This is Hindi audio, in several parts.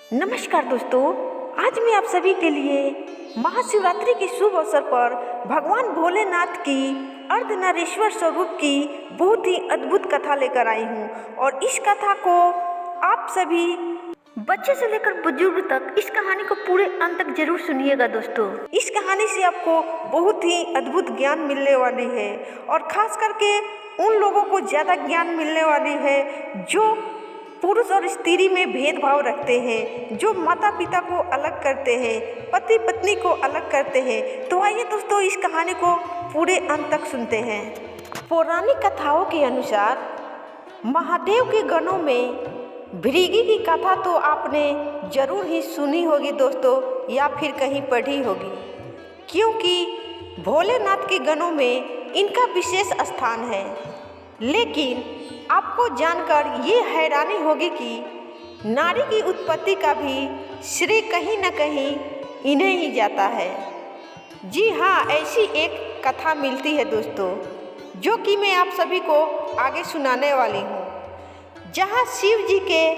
नमस्कार दोस्तों, आज मैं आप सभी के लिए महाशिवरात्रि के शुभ अवसर पर भगवान भोलेनाथ की अर्धनारीश्वर स्वरूप की बहुत ही अद्भुत कथा लेकर आई हूँ। और इस कथा को आप सभी बच्चे से लेकर बुजुर्ग तक इस कहानी को पूरे अंत तक जरूर सुनिएगा। दोस्तों, इस कहानी से आपको बहुत ही अद्भुत ज्ञान मिलने वाली है और खास करके उन लोगों को ज़्यादा ज्ञान मिलने वाली है जो पुरुष और स्त्री में भेदभाव रखते हैं, जो माता पिता को अलग करते हैं, पति पत्नी को अलग करते हैं। तो आइए दोस्तों, इस कहानी को पूरे अंत तक सुनते हैं। पौराणिक कथाओं के अनुसार महादेव के गणों में भृगि की कथा तो आपने जरूर ही सुनी होगी दोस्तों, या फिर कहीं पढ़ी होगी, क्योंकि भोलेनाथ के गणों में इनका विशेष स्थान है। लेकिन आपको जानकर ये हैरानी होगी कि नारी की उत्पत्ति का भी श्रेय कहीं न कहीं इन्हें ही जाता है। जी हाँ, ऐसी एक कथा मिलती है दोस्तों, जो कि मैं आप सभी को आगे सुनाने वाली हूँ। जहाँ शिव जी के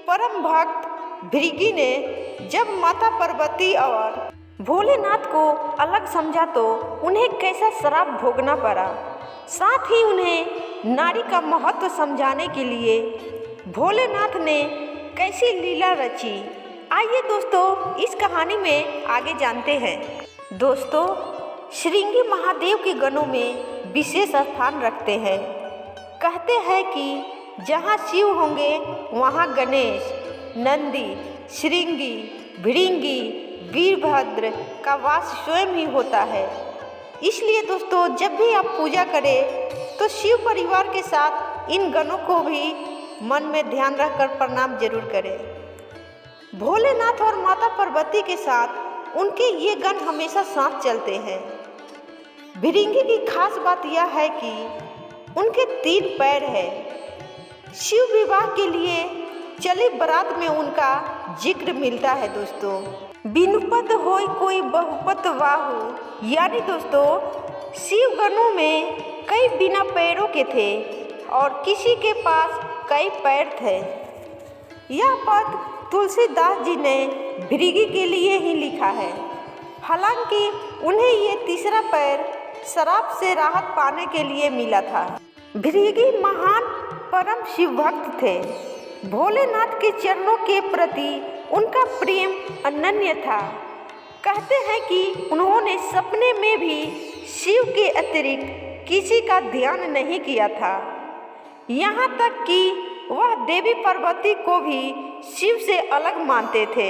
परम भक्त भृगि ने जब माता पार्वती और भोलेनाथ को अलग समझा तो उन्हें कैसा श्राप भोगना पड़ा। साथ ही उन्हें नारी का महत्व समझाने के लिए भोलेनाथ ने कैसी लीला रची। आइए दोस्तों, इस कहानी में आगे जानते हैं। दोस्तों, श्रृंगी महादेव के गणों में विशेष स्थान रखते हैं। कहते हैं कि जहाँ शिव होंगे वहाँ गणेश, नंदी, श्रृंगी, भृंगी, वीरभद्र का वास स्वयं ही होता है। इसलिए दोस्तों, जब भी आप पूजा करें तो शिव परिवार के साथ इन गणों को भी मन में ध्यान रखकर प्रणाम जरूर करें। भोलेनाथ और माता पार्वती के साथ उनके ये गण हमेशा साथ चलते हैं। भृंगी की खास बात यह है कि उनके 3 पैर है। शिव विवाह के लिए चली बारात में उनका जिक्र मिलता है दोस्तों। बिनुपत होय कोई बहुपत वाहु, यानी दोस्तों शिव गणों में कई बिना पैरों के थे और किसी के पास कई पैर थे। यह पद तुलसीदास जी ने भृगि के लिए ही लिखा है। हालांकि उन्हें ये तीसरा पैर श्राप से राहत पाने के लिए मिला था। भृगि महान परम शिव भक्त थे। भोलेनाथ के चरणों के प्रति उनका प्रेम अनन्य था। कहते हैं कि उन्होंने सपने में भी शिव के अतिरिक्त किसी का ध्यान नहीं किया था। यहाँ तक कि वह देवी पार्वती को भी शिव से अलग मानते थे।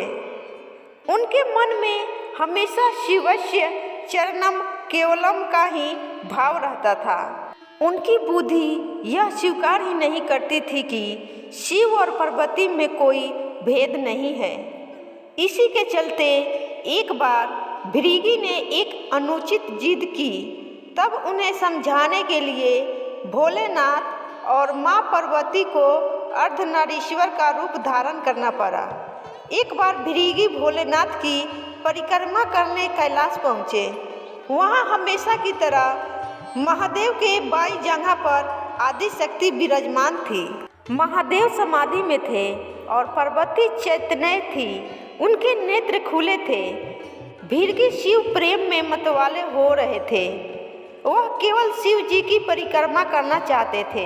उनके मन में हमेशा शिवस्य चरणम केवलम का ही भाव रहता था। उनकी बुद्धि यह स्वीकार ही नहीं करती थी कि शिव और पार्वती में कोई भेद नहीं है। इसी के चलते एक बार भृगि ने एक अनुचित जिद की। तब उन्हें समझाने के लिए भोलेनाथ और माँ पार्वती को अर्धनारीश्वर का रूप धारण करना पड़ा। एक बार भृगि भोलेनाथ की परिक्रमा करने कैलाश पहुँचे। वहाँ हमेशा की तरह महादेव के बाईं जगह पर आदि शक्ति विराजमान थी। महादेव समाधि में थे और पार्वती चैतन्य थी। उनके नेत्र खुले थे। भृगि शिव प्रेम में मतवाले हो रहे थे। वह केवल शिव जी की परिक्रमा करना चाहते थे,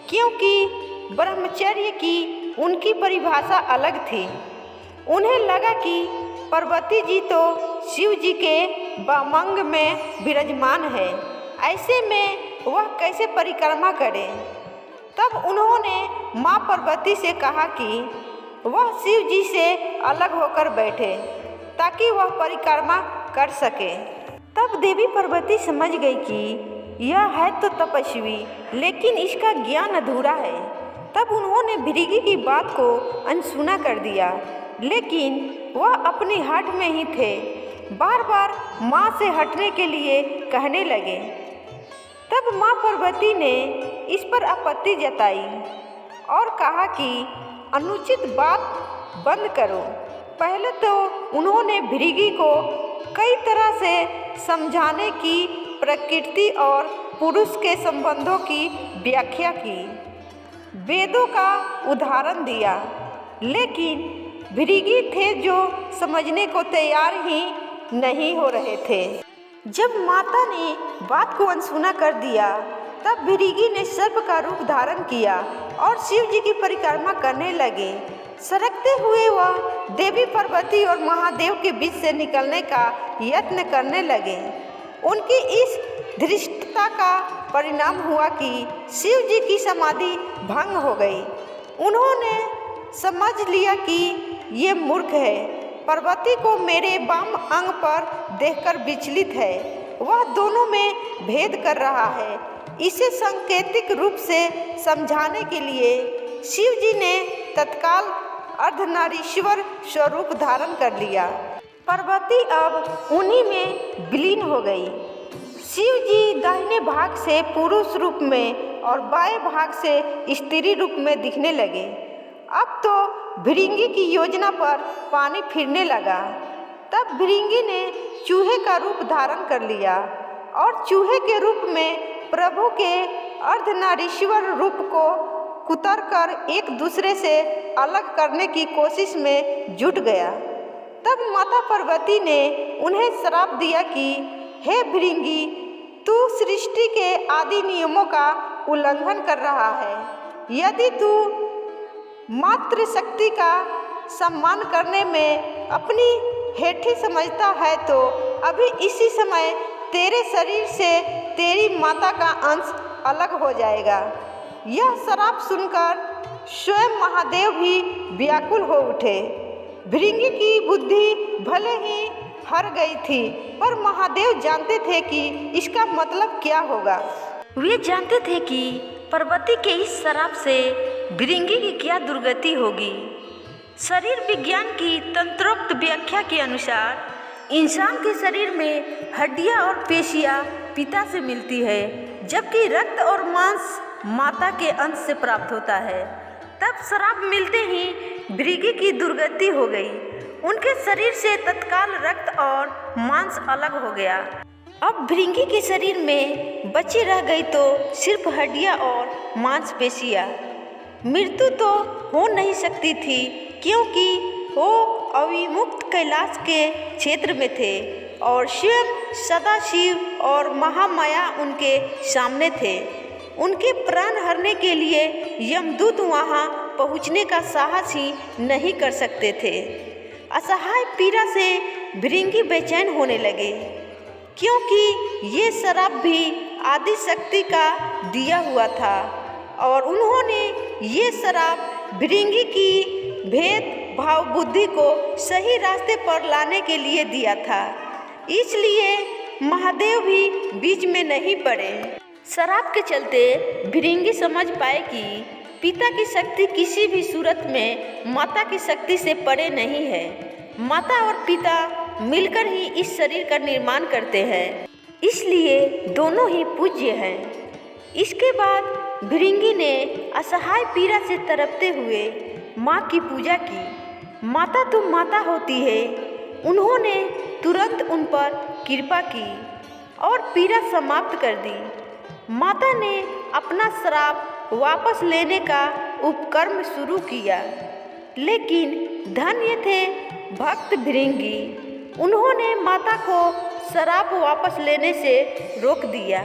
क्योंकि ब्रह्मचर्य की उनकी परिभाषा अलग थी। उन्हें लगा कि पार्वती जी तो शिव जी के वामंग में विराजमान है, ऐसे में वह कैसे परिक्रमा करें। तब उन्होंने माँ पार्वती से कहा कि वह शिव जी से अलग होकर बैठे ताकि वह परिक्रमा कर सके। तब देवी पार्वती समझ गई कि यह है तो तपस्वी, लेकिन इसका ज्ञान अधूरा है। तब उन्होंने भृगि की बात को अनसुना कर दिया, लेकिन वह अपनी हठ में ही थे। बार बार माँ से हटने के लिए कहने लगे। तब माँ पार्वती ने इस पर आपत्ति जताई और कहा कि अनुचित बात बंद करो। पहले तो उन्होंने भृगि को कई तरह से समझाने की प्रकृति और पुरुष के संबंधों की व्याख्या की, वेदों का उदाहरण दिया, लेकिन भृंगी थे जो समझने को तैयार ही नहीं हो रहे थे। जब माता ने बात को अनसुना कर दिया तब भृंगी ने सर्प का रूप धारण किया और शिव जी की परिक्रमा करने लगे। सरकते हुए वह देवी पार्वती और महादेव के बीच से निकलने का यत्न करने लगे। उनकी इस धृष्टता का परिणाम हुआ कि शिव जी की समाधि भंग हो गई। उन्होंने समझ लिया कि ये मूर्ख है, पार्वती को मेरे वाम अंग पर देखकर विचलित है, वह दोनों में भेद कर रहा है। इसे सांकेतिक रूप से समझाने के लिए शिव जी ने तत्काल अर्धनारीश्वर स्वरूप धारण कर लिया। पार्वती अब उन्हीं में विलीन हो गई। शिव जी दाहिने भाग से पुरुष रूप में और बाएं भाग से स्त्री रूप में दिखने लगे। अब तो भृंगी की योजना पर पानी फिरने लगा। तब भृंगी ने चूहे का रूप धारण कर लिया और चूहे के रूप में प्रभु के अर्धनारीश्वर रूप को कुतर कर एक दूसरे से अलग करने की कोशिश में जुट गया। तब माता पार्वती ने उन्हें श्राप दिया कि हे भृंगी, तू सृष्टि के आदि नियमों का उल्लंघन कर रहा है। यदि तू मातृ शक्ति का सम्मान करने में अपनी हेठी समझता है तो अभी इसी समय तेरे शरीर से तेरी माता का अंश अलग हो जाएगा। यह श्राप सुनकर स्वयं महादेव भी व्याकुल हो उठे। भृंगी की बुद्धि भले ही हर गई थी, पर महादेव जानते थे कि इसका मतलब क्या होगा। वे जानते थे कि पार्वती के इस श्राप से भृंगी की क्या दुर्गति होगी। शरीर विज्ञान की तंत्रोक्त व्याख्या के अनुसार इंसान के शरीर में हड्डियां और पेशियां पिता से मिलती है, जबकि रक्त और मांस माता के अंश से प्राप्त होता है। तब श्राप मिलते ही भृंगी की दुर्गति हो गई। उनके शरीर से तत्काल रक्त और मांस अलग हो गया। अब भृंगी के शरीर में बची रह गई तो सिर्फ हड्डियां और मांसपेशियां। मृत्यु तो हो नहीं सकती थी, क्योंकि वो अविमुक्त कैलाश के क्षेत्र में थे और स्वयं सदाशिव और महामाया उनके सामने थे। उनके प्राण हरने के लिए यमदूत वहां पहुंचने का साहस ही नहीं कर सकते थे। असहाय पीड़ा से भृंगी बेचैन होने लगे, क्योंकि ये श्राप भी आदि शक्ति का दिया हुआ था और उन्होंने ये श्राप भृंगी की भेद भाव बुद्धि को सही रास्ते पर लाने के लिए दिया था। इसलिए महादेव भी बीच में नहीं पड़े। श्राप के चलते भृंगी समझ पाए कि पिता की शक्ति किसी भी सूरत में माता की शक्ति से परे नहीं है। माता और पिता मिलकर ही इस शरीर का निर्माण करते हैं, इसलिए दोनों ही पूज्य हैं। इसके बाद भृंगी ने असहाय पीड़ा से तड़पते हुए माँ की पूजा की। माता तो माता होती है। उन्होंने तुरंत उन पर कृपा की और पीड़ा समाप्त कर दी। माता ने अपना श्राप वापस लेने का उपक्रम शुरू किया, लेकिन धन्य थे भक्त भृंगी। उन्होंने माता को श्राप वापस लेने से रोक दिया।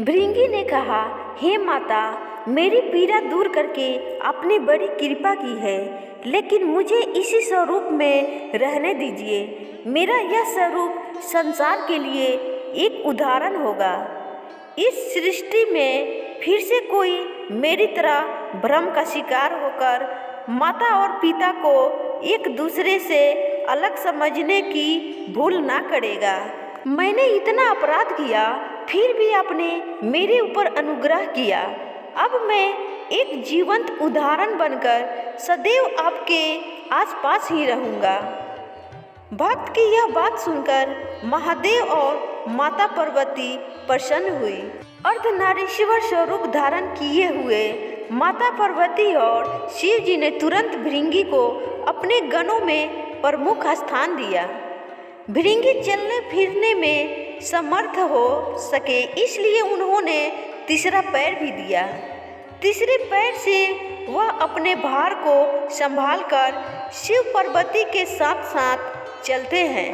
भृंगी ने कहा, हे माता, मेरी पीड़ा दूर करके आपने बड़ी कृपा की है, लेकिन मुझे इसी स्वरूप में रहने दीजिए। मेरा यह स्वरूप संसार के लिए एक उदाहरण होगा। इस सृष्टि में फिर से कोई मेरी तरह भ्रम का शिकार होकर माता और पिता को एक दूसरे से अलग समझने की भूल ना करेगा। मैंने इतना अपराध किया, फिर भी आपने मेरे ऊपर अनुग्रह किया। अब मैं एक जीवंत उदाहरण बनकर सदैव आपके आसपास ही रहूँगा। भक्त की यह बात सुनकर महादेव और माता पार्वती प्रसन्न हुई। अर्धनारीश्वर स्वरूप धारण किए हुए माता पार्वती और शिव जी ने तुरंत भृंगी को अपने गणों में प्रमुख स्थान दिया। भृंगी चलने फिरने में समर्थ हो सके, इसलिए उन्होंने तीसरा पैर भी दिया। तीसरे पैर से वह अपने भार को संभालकर शिव पार्वती के साथ साथ चलते हैं।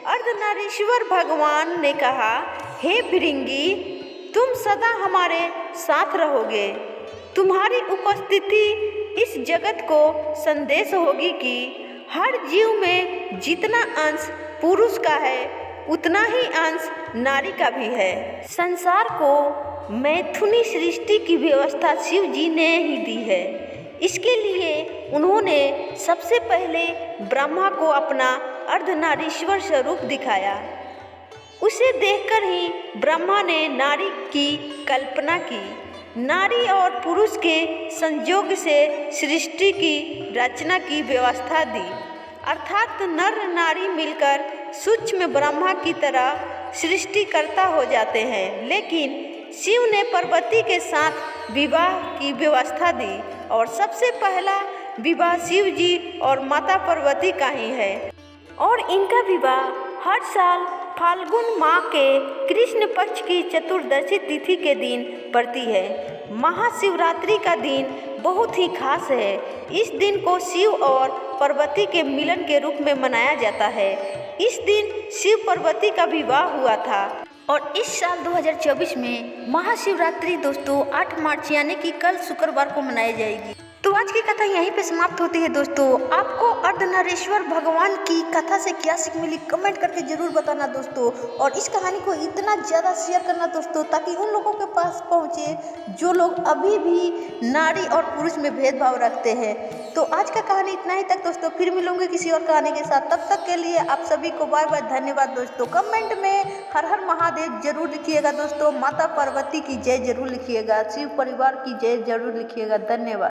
अर्धनारीश्वर भगवान ने कहा, हे भृंगी, तुम सदा हमारे साथ रहोगे। तुम्हारी उपस्थिति इस जगत को संदेश होगी कि हर जीव में जितना अंश पुरुष का है उतना ही अंश नारी का भी है। संसार को मैथुनी सृष्टि की व्यवस्था शिव जी ने ही दी है। इसके लिए उन्होंने सबसे पहले ब्रह्मा को अपना अर्धनारीश्वर स्वरूप दिखाया। उसे देखकर ही ब्रह्मा ने नारी की कल्पना की। नारी और पुरुष के संयोग से सृष्टि की रचना की व्यवस्था दी, अर्थात नर नारी मिलकर सूक्ष्म ब्रह्मा की तरह सृष्टिकर्ता हो जाते हैं। लेकिन शिव ने पार्वती के साथ विवाह की व्यवस्था दी और सबसे पहला विवाह शिव जी और माता पार्वती का ही है और इनका विवाह हर साल फाल्गुन माह के कृष्ण पक्ष की चतुर्दशी तिथि के दिन पड़ती है। महाशिवरात्रि का दिन बहुत ही खास है। इस दिन को शिव और पार्वती के मिलन के रूप में मनाया जाता है। इस दिन शिव पार्वती का विवाह हुआ था और इस साल 2024 में महाशिवरात्रि दोस्तों 8 मार्च यानी कि कल शुक्रवार को मनाई जाएगी। तो आज की कथा यहीं पे समाप्त होती है दोस्तों। आपको अर्धनारीश्वर भगवान की कथा से क्या सीख मिली कमेंट करके जरूर बताना दोस्तों, और इस कहानी को इतना ज़्यादा शेयर करना दोस्तों ताकि उन लोगों के पास पहुँचे जो लोग अभी भी नारी और पुरुष में भेदभाव रखते हैं। तो आज का कहानी इतना ही तक दोस्तों, फिर मिलूंगे किसी और कहानी के साथ। तब तक के लिए आप सभी को बाय बाय, धन्यवाद दोस्तों। कमेंट में हर हर महादेव जरूर लिखिएगा दोस्तों, माता पार्वती की जय जरूर लिखिएगा, शिव परिवार की जय जरूर लिखिएगा। धन्यवाद।